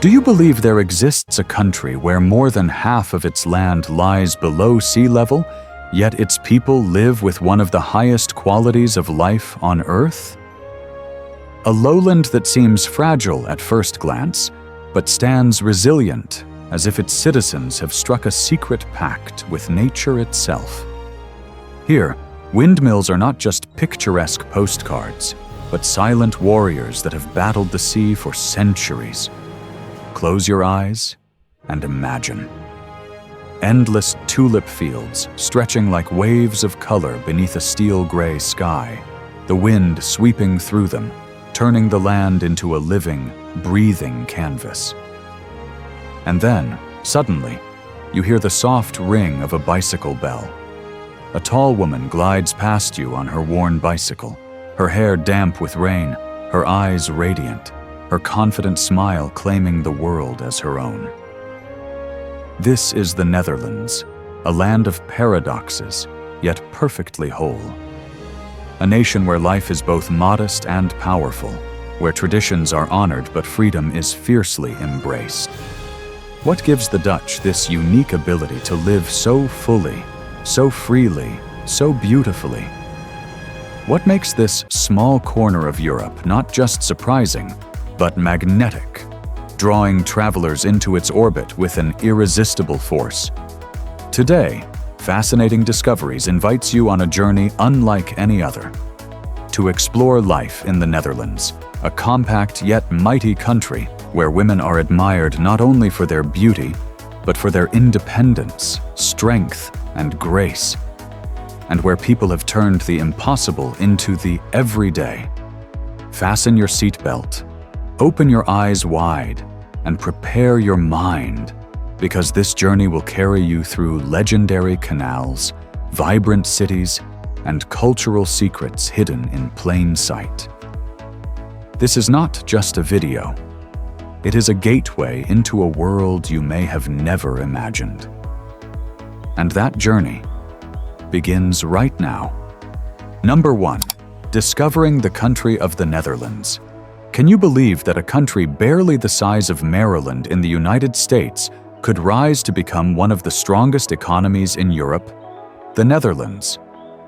Do you believe there exists a country where more than half of its land lies below sea level, yet its people live with one of the highest qualities of life on Earth? A lowland that seems fragile at first glance, but stands resilient, as if its citizens have struck a secret pact with nature itself. Here, windmills are not just picturesque postcards, but silent warriors that have battled the sea for centuries. Close your eyes and imagine. Endless tulip fields stretching like waves of color beneath a steel-gray sky, the wind sweeping through them, turning the land into a living, breathing canvas. And then, suddenly, you hear the soft ring of a bicycle bell. A tall woman glides past you on her worn bicycle, her hair damp with rain, her eyes radiant, her confident smile claiming the world as her own. This is the Netherlands, a land of paradoxes, yet perfectly whole. A nation where life is both modest and powerful, where traditions are honored but freedom is fiercely embraced. What gives the Dutch this unique ability to live so fully, so freely, so beautifully? What makes this small corner of Europe not just surprising, but magnetic, drawing travelers into its orbit with an irresistible force? Today, Fascinating Discoveries invites you on a journey unlike any other. To explore life in the Netherlands, a compact yet mighty country where women are admired not only for their beauty, but for their independence, strength, and grace, and where people have turned the impossible into the everyday. Fasten your seatbelt, open your eyes wide, and prepare your mind, because this journey will carry you through legendary canals, vibrant cities, and cultural secrets hidden in plain sight. This is not just a video. It is a gateway into a world you may have never imagined. And that journey begins right now. Number 1. Discovering the country of the Netherlands. Can you believe that a country barely the size of Maryland in the United States could rise to become one of the strongest economies in Europe? The Netherlands,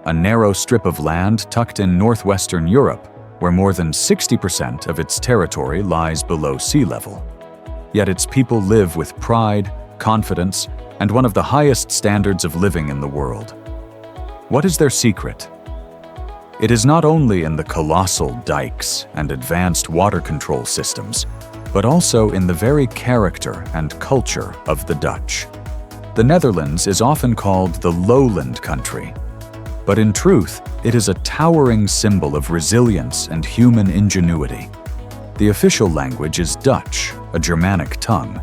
a narrow strip of land tucked in northwestern Europe, where more than 60% of its territory lies below sea level. Yet its people live with pride, confidence, and one of the highest standards of living in the world. What is their secret? It is not only in the colossal dikes and advanced water control systems, but also in the very character and culture of the Dutch. The Netherlands is often called the lowland country, but in truth, it is a towering symbol of resilience and human ingenuity. The official language is Dutch, a Germanic tongue,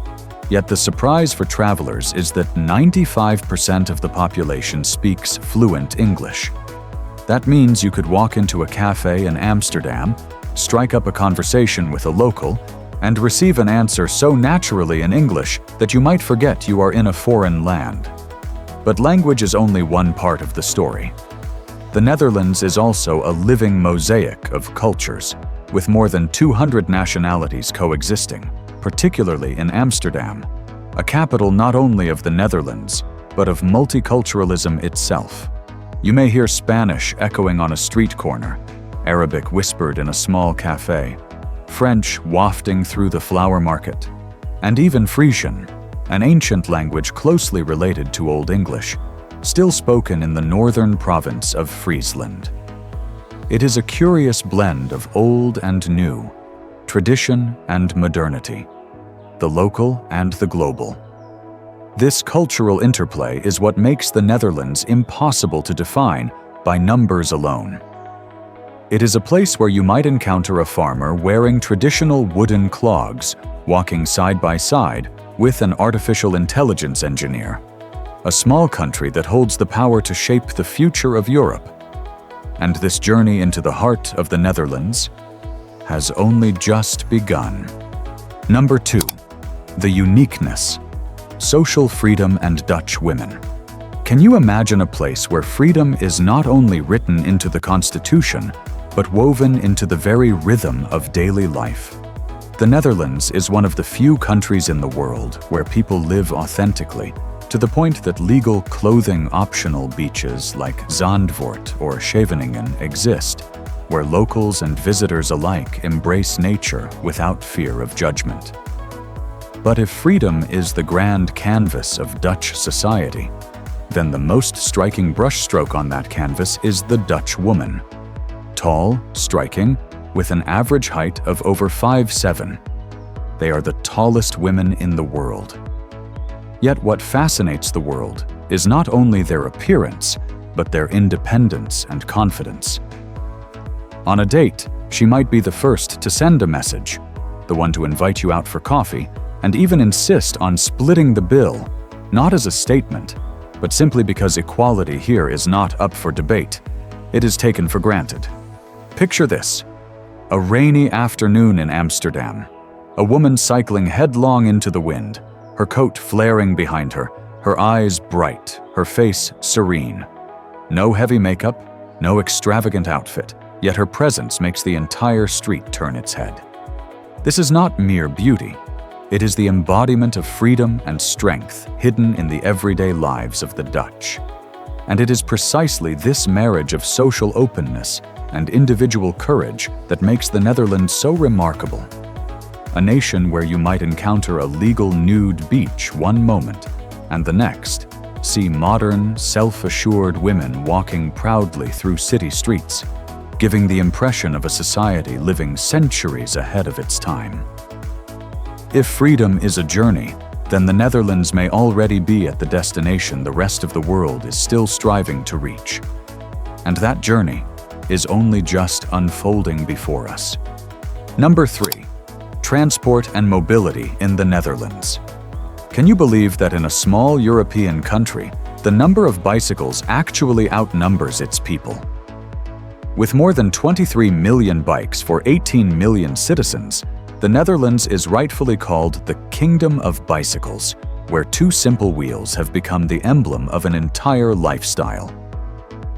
yet the surprise for travelers is that 95% of the population speaks fluent English. That means you could walk into a cafe in Amsterdam, strike up a conversation with a local, and receive an answer so naturally in English that you might forget you are in a foreign land. But language is only one part of the story. The Netherlands is also a living mosaic of cultures, with more than 200 nationalities coexisting, particularly in Amsterdam, a capital not only of the Netherlands, but of multiculturalism itself. You may hear Spanish echoing on a street corner, Arabic whispered in a small cafe, French wafting through the flower market, and even Frisian, an ancient language closely related to Old English, still spoken in the northern province of Friesland. It is a curious blend of old and new, tradition and modernity, the local and the global. This cultural interplay is what makes the Netherlands impossible to define by numbers alone. It is a place where you might encounter a farmer wearing traditional wooden clogs, walking side by side with an artificial intelligence engineer. A small country that holds the power to shape the future of Europe. And this journey into the heart of the Netherlands has only just begun. Number 2. The uniqueness. Social freedom and Dutch women. Can you imagine a place where freedom is not only written into the Constitution, but woven into the very rhythm of daily life? The Netherlands is one of the few countries in the world where people live authentically, to the point that legal clothing-optional beaches like Zandvoort or Scheveningen exist, where locals and visitors alike embrace nature without fear of judgment. But if freedom is the grand canvas of Dutch society, then the most striking brushstroke on that canvas is the Dutch woman. Tall, striking, with an average height of over 5'7". They are the tallest women in the world. Yet what fascinates the world is not only their appearance, but their independence and confidence. On a date, she might be the first to send a message, the one to invite you out for coffee, and even insist on splitting the bill, not as a statement, but simply because equality here is not up for debate. It is taken for granted. Picture this: a rainy afternoon in Amsterdam. A woman cycling headlong into the wind, her coat flaring behind her, her eyes bright, her face serene. No heavy makeup, no extravagant outfit, yet her presence makes the entire street turn its head. This is not mere beauty. It is the embodiment of freedom and strength hidden in the everyday lives of the Dutch. And it is precisely this marriage of social openness and individual courage that makes the Netherlands so remarkable. A nation where you might encounter a legal nude beach one moment, and the next, see modern, self-assured women walking proudly through city streets, giving the impression of a society living centuries ahead of its time. If freedom is a journey, then the Netherlands may already be at the destination the rest of the world is still striving to reach. And that journey is only just unfolding before us. Number 3. Transport and mobility in the Netherlands. Can you believe that in a small European country, the number of bicycles actually outnumbers its people? With more than 23 million bikes for 18 million citizens, the Netherlands is rightfully called the Kingdom of Bicycles, where 2 simple wheels have become the emblem of an entire lifestyle.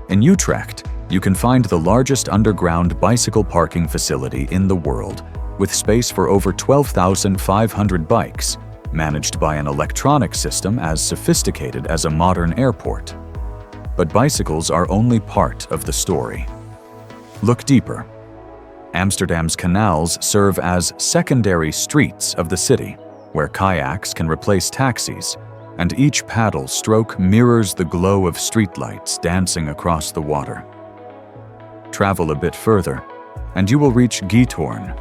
In Utrecht, you can find the largest underground bicycle parking facility in the world, with space for over 12,500 bikes, managed by an electronic system as sophisticated as a modern airport. But bicycles are only part of the story. Look deeper. Amsterdam's canals serve as secondary streets of the city, where kayaks can replace taxis, and each paddle stroke mirrors the glow of streetlights dancing across the water. Travel a bit further, and you will reach Giethoorn,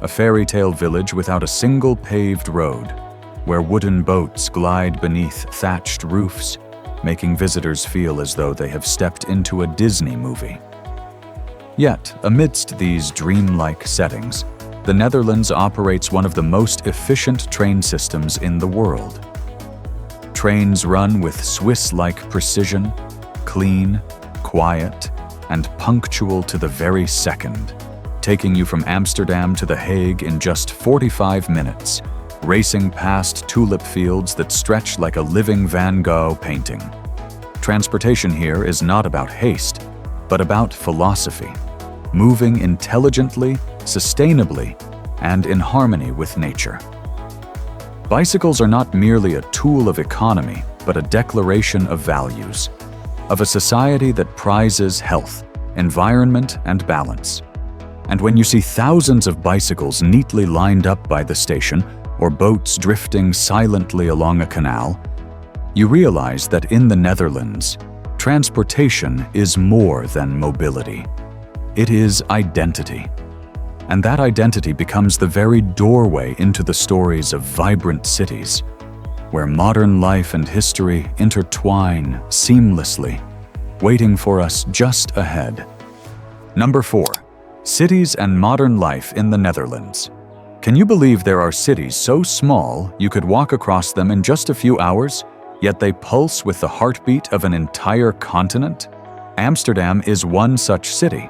a fairy-tale village without a single paved road, where wooden boats glide beneath thatched roofs, making visitors feel as though they have stepped into a Disney movie. Yet, amidst these dreamlike settings, the Netherlands operates one of the most efficient train systems in the world. Trains run with Swiss-like precision, clean, quiet, and punctual to the very second, taking you from Amsterdam to The Hague in just 45 minutes, racing past tulip fields that stretch like a living Van Gogh painting. Transportation here is not about haste, but about philosophy, moving intelligently, sustainably, and in harmony with nature. Bicycles are not merely a tool of economy, but a declaration of values, of a society that prizes health, environment, and balance. And when you see thousands of bicycles neatly lined up by the station, or boats drifting silently along a canal, you realize that in the Netherlands, transportation is more than mobility. It is identity. And that identity becomes the very doorway into the stories of vibrant cities, where modern life and history intertwine seamlessly, waiting for us just ahead. Number 4. Cities and modern life in the Netherlands. Can you believe there are cities so small you could walk across them in just a few hours, yet they pulse with the heartbeat of an entire continent? Amsterdam is one such city,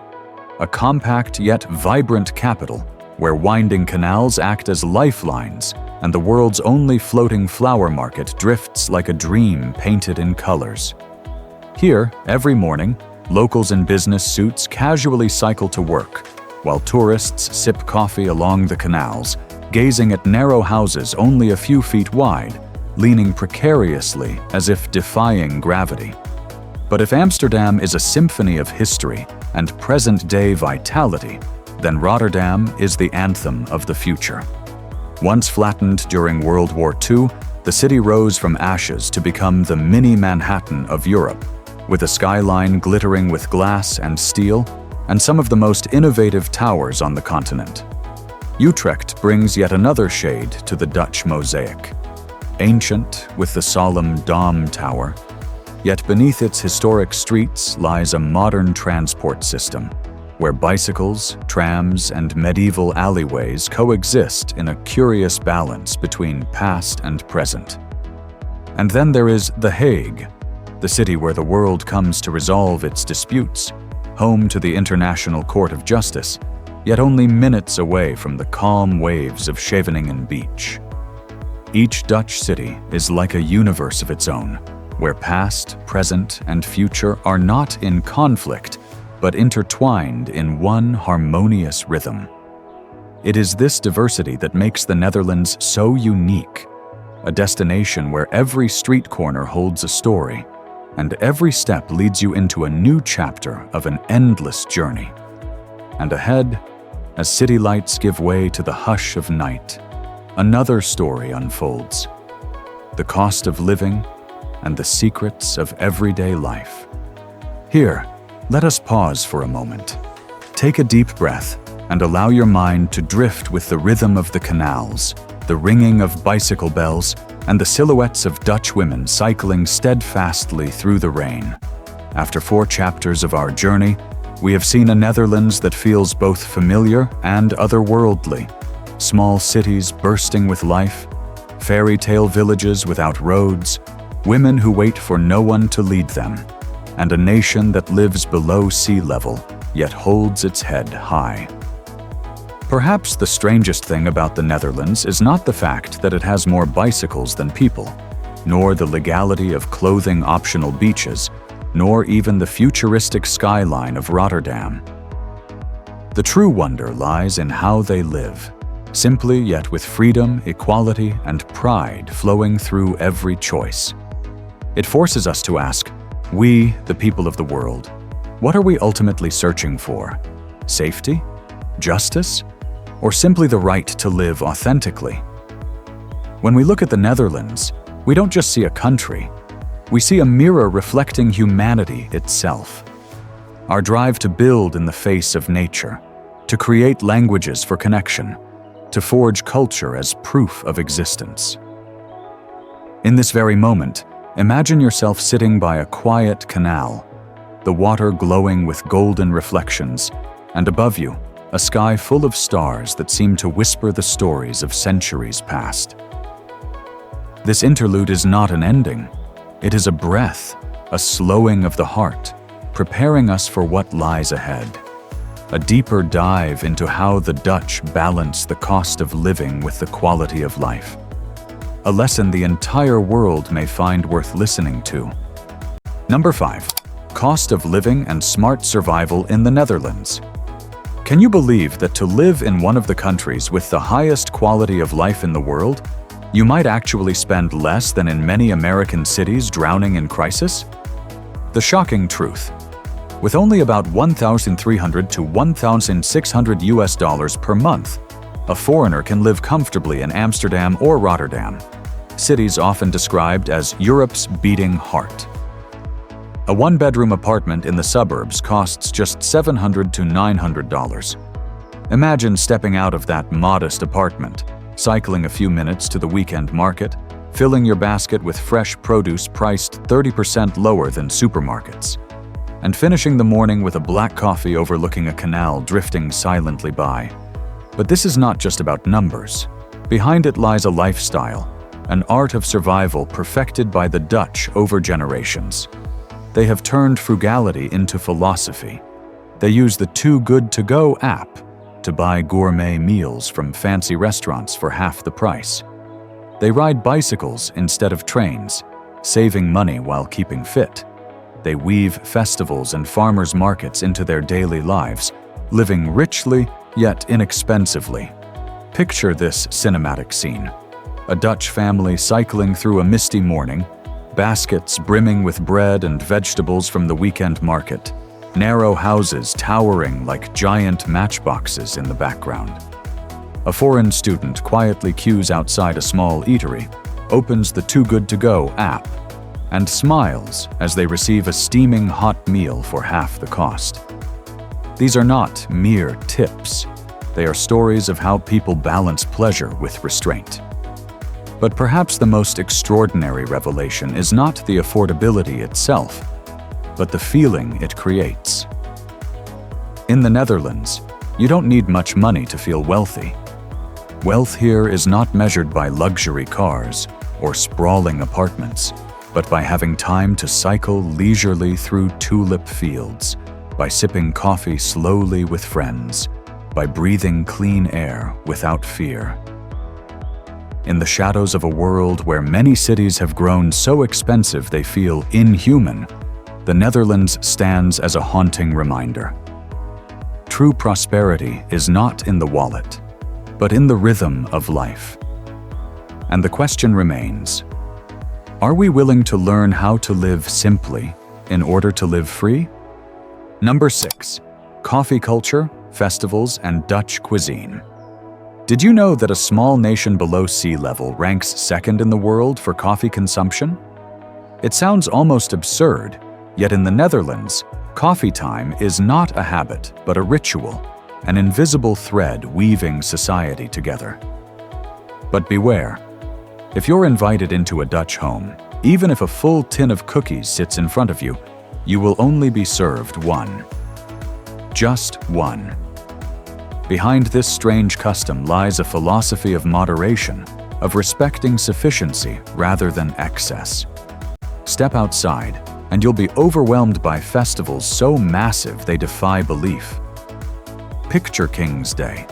a compact yet vibrant capital where winding canals act as lifelines and the world's only floating flower market drifts like a dream painted in colors. Here, every morning, locals in business suits casually cycle to work, while tourists sip coffee along the canals, gazing at narrow houses only a few feet wide, leaning precariously as if defying gravity. But if Amsterdam is a symphony of history and present-day vitality, then Rotterdam is the anthem of the future. Once flattened during World War II, the city rose from ashes to become the mini Manhattan of Europe, with a skyline glittering with glass and steel and some of the most innovative towers on the continent. Utrecht brings yet another shade to the Dutch mosaic. Ancient, with the solemn Dom Tower, yet beneath its historic streets lies a modern transport system, where bicycles, trams, and medieval alleyways coexist in a curious balance between past and present. And then there is The Hague, the city where the world comes to resolve its disputes, home to the International Court of Justice, yet only minutes away from the calm waves of Scheveningen Beach. Each Dutch city is like a universe of its own, where past, present, and future are not in conflict, but intertwined in one harmonious rhythm. It is this diversity that makes the Netherlands so unique, a destination where every street corner holds a story, and every step leads you into a new chapter of an endless journey. And ahead, as city lights give way to the hush of night, another story unfolds: the cost of living and the secrets of everyday life. Here, let us pause for a moment. Take a deep breath and allow your mind to drift with the rhythm of the canals, the ringing of bicycle bells, and the silhouettes of Dutch women cycling steadfastly through the rain. After 4 chapters of our journey, we have seen a Netherlands that feels both familiar and otherworldly. Small cities bursting with life, fairy tale villages without roads, women who wait for no one to lead them, and a nation that lives below sea level, yet holds its head high. Perhaps the strangest thing about the Netherlands is not the fact that it has more bicycles than people, nor the legality of clothing optional beaches, nor even the futuristic skyline of Rotterdam. The true wonder lies in how they live, simply yet with freedom, equality, and pride flowing through every choice. It forces us to ask, we, the people of the world, what are we ultimately searching for? Safety? Justice? Or simply the right to live authentically? When we look at the Netherlands, we don't just see a country, we see a mirror reflecting humanity itself. Our drive to build in the face of nature, to create languages for connection, to forge culture as proof of existence. In this very moment, imagine yourself sitting by a quiet canal, the water glowing with golden reflections, and above you, a sky full of stars that seem to whisper the stories of centuries past. This interlude is not an ending. It is a breath, a slowing of the heart, preparing us for what lies ahead. A deeper dive into how the Dutch balance the cost of living with the quality of life. A lesson the entire world may find worth listening to. Number 5. Cost of living and smart survival in the Netherlands. Can you believe that to live in one of the countries with the highest quality of life in the world, you might actually spend less than in many American cities drowning in crisis? The shocking truth. With only about $1,300 to $1,600 per month, a foreigner can live comfortably in Amsterdam or Rotterdam, cities often described as Europe's beating heart. A one-bedroom apartment in the suburbs costs just $700 to $900. Imagine stepping out of that modest apartment, cycling a few minutes to the weekend market, filling your basket with fresh produce priced 30% lower than supermarkets, and finishing the morning with a black coffee overlooking a canal drifting silently by. But this is not just about numbers. Behind it lies a lifestyle, an art of survival perfected by the Dutch over generations. They have turned frugality into philosophy. They use the Too Good To Go app to buy gourmet meals from fancy restaurants for half the price. They ride bicycles instead of trains, saving money while keeping fit. They weave festivals and farmers' markets into their daily lives, living richly yet inexpensively. Picture this cinematic scene. A Dutch family cycling through a misty morning, baskets brimming with bread and vegetables from the weekend market, narrow houses towering like giant matchboxes in the background. A foreign student quietly queues outside a small eatery, opens the Too Good To Go app, and smiles as they receive a steaming hot meal for half the cost. These are not mere tips. They are stories of how people balance pleasure with restraint. But perhaps the most extraordinary revelation is not the affordability itself, but the feeling it creates. In the Netherlands, you don't need much money to feel wealthy. Wealth here is not measured by luxury cars or sprawling apartments, but by having time to cycle leisurely through tulip fields, by sipping coffee slowly with friends, by breathing clean air without fear. In the shadows of a world where many cities have grown so expensive they feel inhuman, the Netherlands stands as a haunting reminder. True prosperity is not in the wallet, but in the rhythm of life. And the question remains, are we willing to learn how to live simply in order to live free? Number 6. Coffee culture, festivals, and Dutch cuisine. Did you know that a small nation below sea level ranks second in the world for coffee consumption? It sounds almost absurd, yet in the Netherlands, coffee time is not a habit but a ritual, an invisible thread weaving society together. But beware. If you're invited into a Dutch home, even if a full tin of cookies sits in front of you, you will only be served one. Just one. Behind this strange custom lies a philosophy of moderation, of respecting sufficiency rather than excess. Step outside, and you'll be overwhelmed by festivals so massive they defy belief. Picture King's Day.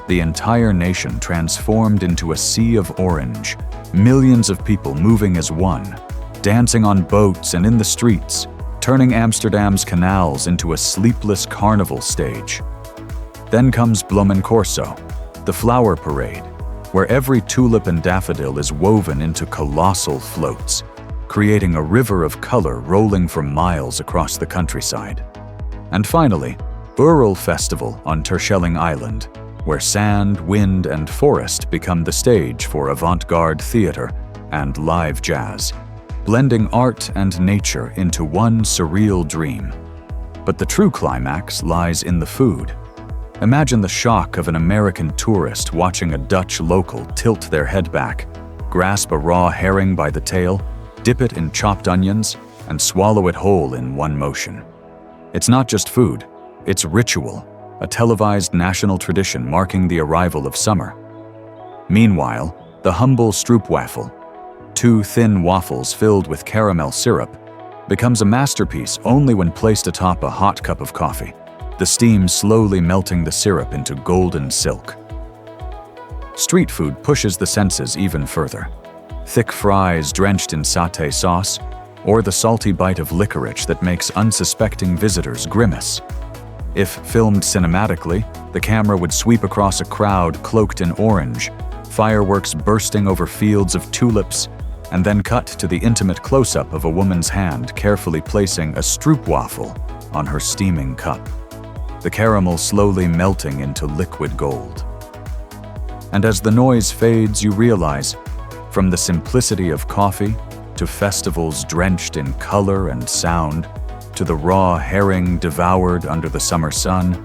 The entire nation transformed into a sea of orange, millions of people moving as one, dancing on boats and in the streets, turning Amsterdam's canals into a sleepless carnival stage. Then comes Bloemencorso, the flower parade, where every tulip and daffodil is woven into colossal floats, creating a river of color rolling for miles across the countryside. And finally, Ural Festival on Terschelling Island, where sand, wind, and forest become the stage for avant-garde theater and live jazz, blending art and nature into one surreal dream. But the true climax lies in the food. Imagine the shock of an American tourist watching a Dutch local tilt their head back, grasp a raw herring by the tail, dip it in chopped onions, and swallow it whole in one motion. It's not just food, it's ritual, a televised national tradition marking the arrival of summer. Meanwhile, the humble stroopwafel, two thin waffles filled with caramel syrup, becomes a masterpiece only when placed atop a hot cup of coffee, the steam slowly melting the syrup into golden silk. Street food pushes the senses even further. Thick fries drenched in satay sauce, or the salty bite of licorice that makes unsuspecting visitors grimace. If filmed cinematically, the camera would sweep across a crowd cloaked in orange, fireworks bursting over fields of tulips, and then cut to the intimate close-up of a woman's hand carefully placing a stroopwafel on her steaming cup, the caramel slowly melting into liquid gold. And as the noise fades, you realize, from the simplicity of coffee to festivals drenched in color and sound, to the raw herring devoured under the summer sun,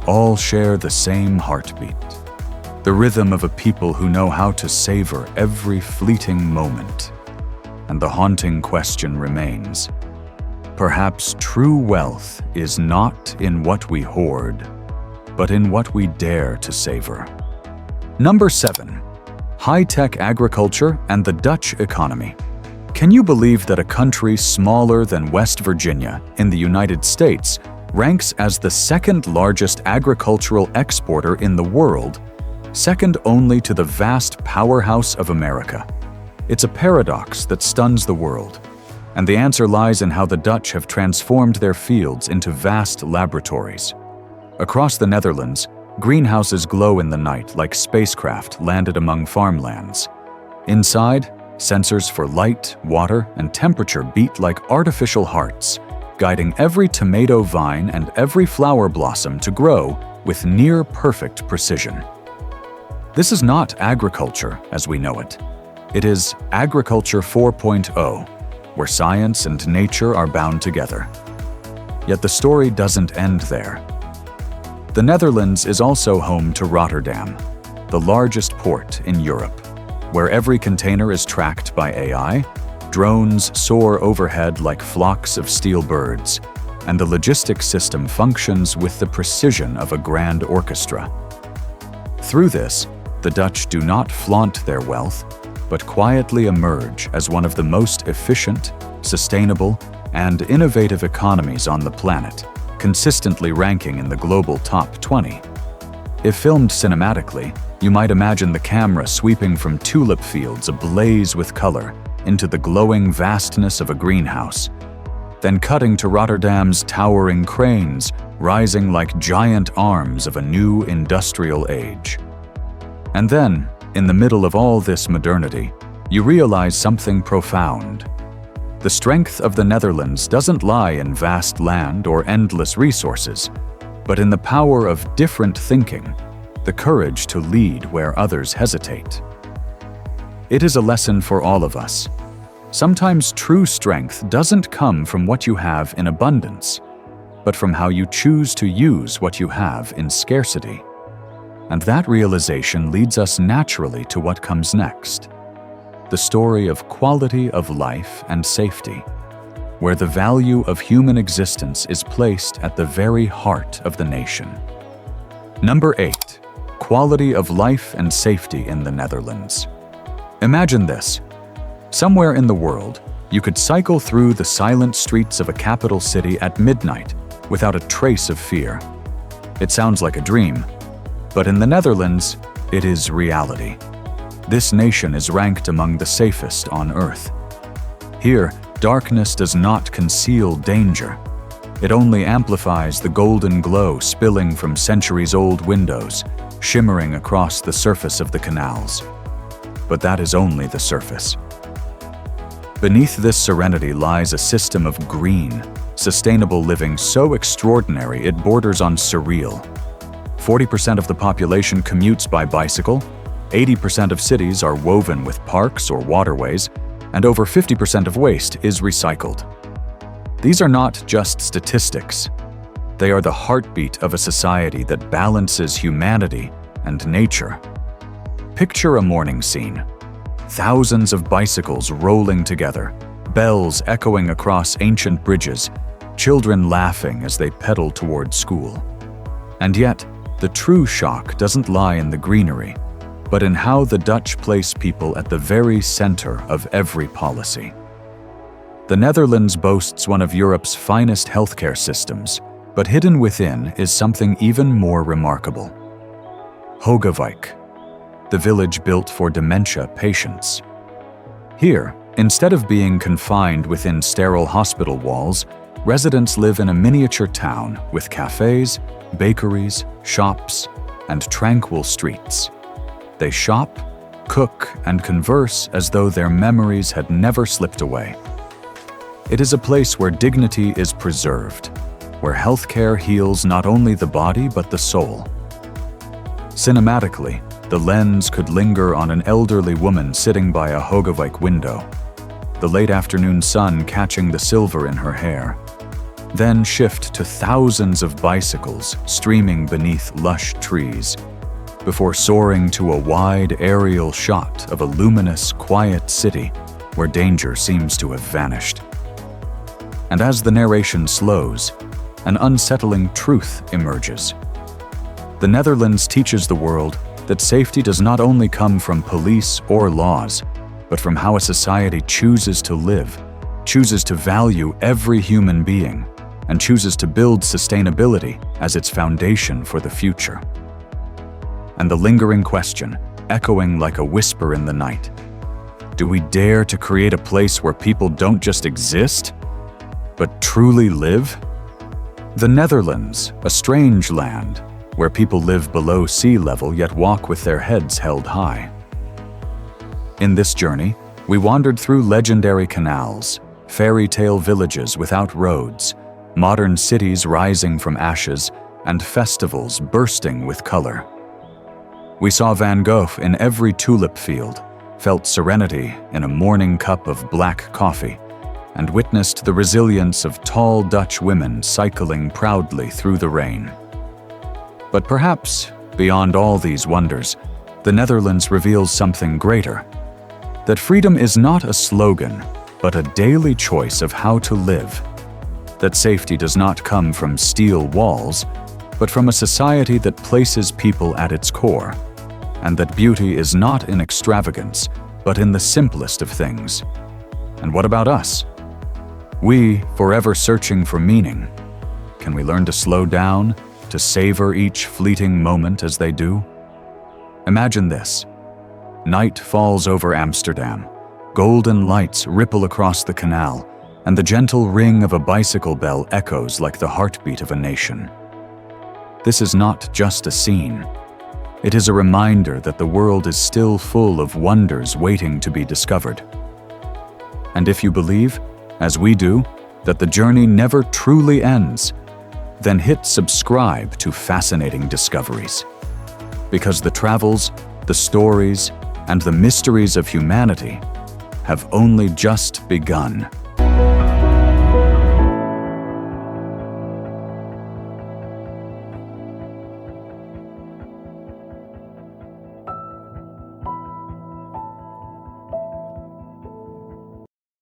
all share the same heartbeat, the rhythm of a people who know how to savor every fleeting moment. And the haunting question remains, perhaps true wealth is not in what we hoard, but in what we dare to savor. Number 7. High-tech agriculture and the Dutch economy. Can you believe that a country smaller than West Virginia in the United States ranks as the second largest agricultural exporter in the world, second only to the vast powerhouse of America? It's a paradox that stuns the world, and the answer lies in how the Dutch have transformed their fields into vast laboratories. Across the Netherlands, Greenhouses glow in the night like spacecraft landed among farmlands. Inside, sensors for light, water, and temperature beat like artificial hearts, guiding every tomato vine and every flower blossom to grow with near-perfect precision. This is not agriculture as we know it. It is Agriculture 4.0, where science and nature are bound together. Yet the story doesn't end there. The Netherlands is also home to Rotterdam, the largest port in Europe, where every container is tracked by AI, drones soar overhead like flocks of steel birds, and the logistics system functions with the precision of a grand orchestra. Through this, the Dutch do not flaunt their wealth, but quietly emerge as one of the most efficient, sustainable, and innovative economies on the planet, consistently ranking in the global top 20. If filmed cinematically, you might imagine the camera sweeping from tulip fields ablaze with color into the glowing vastness of a greenhouse, then cutting to Rotterdam's towering cranes rising like giant arms of a new industrial age. And then, in the middle of all this modernity, you realize something profound. The strength of the Netherlands doesn't lie in vast land or endless resources, but in the power of different thinking, the courage to lead where others hesitate. It is a lesson for all of us. Sometimes true strength doesn't come from what you have in abundance, but from how you choose to use what you have in scarcity. And that realization leads us naturally to what comes next. The story of quality of life and safety, where the value of human existence is placed at the very heart of the nation. Number 8. Quality of life and safety in the Netherlands. Imagine this. Somewhere in the world, you could cycle through the silent streets of a capital city at midnight without a trace of fear. It sounds like a dream, but in the Netherlands, it is reality. This nation is ranked among the safest on Earth. Here, darkness does not conceal danger. It only amplifies the golden glow spilling from centuries-old windows, shimmering across the surface of the canals. But that is only the surface. Beneath this serenity lies a system of green, sustainable living so extraordinary it borders on surreal. 40% of the population commutes by bicycle, 80% of cities are woven with parks or waterways, and over 50% of waste is recycled. These are not just statistics. They are the heartbeat of a society that balances humanity and nature. Picture a morning scene. Thousands of bicycles rolling together, bells echoing across ancient bridges, children laughing as they pedal toward school. And yet, the true shock doesn't lie in the greenery, but in how the Dutch place people at the very center of every policy. The Netherlands boasts one of Europe's finest healthcare systems, but hidden within is something even more remarkable. Hogewijk, the village built for dementia patients. Here, instead of being confined within sterile hospital walls, residents live in a miniature town with cafes, bakeries, shops, and tranquil streets. They shop, cook, and converse as though their memories had never slipped away. It is a place where dignity is preserved, where healthcare heals not only the body but the soul. Cinematically, the lens could linger on an elderly woman sitting by a Hogewijk window, the late afternoon sun catching the silver in her hair. Then shift to thousands of bicycles streaming beneath lush trees, before soaring to a wide aerial shot of a luminous, quiet city where danger seems to have vanished. And as the narration slows, an unsettling truth emerges. The Netherlands teaches the world that safety does not only come from police or laws, but from how a society chooses to live, chooses to value every human being, and chooses to build sustainability as its foundation for the future. And the lingering question, echoing like a whisper in the night: do we dare to create a place where people don't just exist, but truly live? The Netherlands, a strange land, where people live below sea level yet walk with their heads held high. In this journey, we wandered through legendary canals, fairy tale villages without roads, modern cities rising from ashes, and festivals bursting with color. We saw Van Gogh in every tulip field, felt serenity in a morning cup of black coffee, and witnessed the resilience of tall Dutch women cycling proudly through the rain. But perhaps, beyond all these wonders, the Netherlands reveals something greater: that freedom is not a slogan, but a daily choice of how to live. That safety does not come from steel walls, but from a society that places people at its core. And that beauty is not in extravagance, but in the simplest of things. And what about us? We, forever searching for meaning. Can we learn to slow down, to savor each fleeting moment as they do? Imagine this. Night falls over Amsterdam. Golden lights ripple across the canal, and the gentle ring of a bicycle bell echoes like the heartbeat of a nation. This is not just a scene. It is a reminder that the world is still full of wonders waiting to be discovered. And if you believe, as we do, that the journey never truly ends, then hit subscribe to Fascinating Discoveries. Because the travels, the stories, and the mysteries of humanity have only just begun.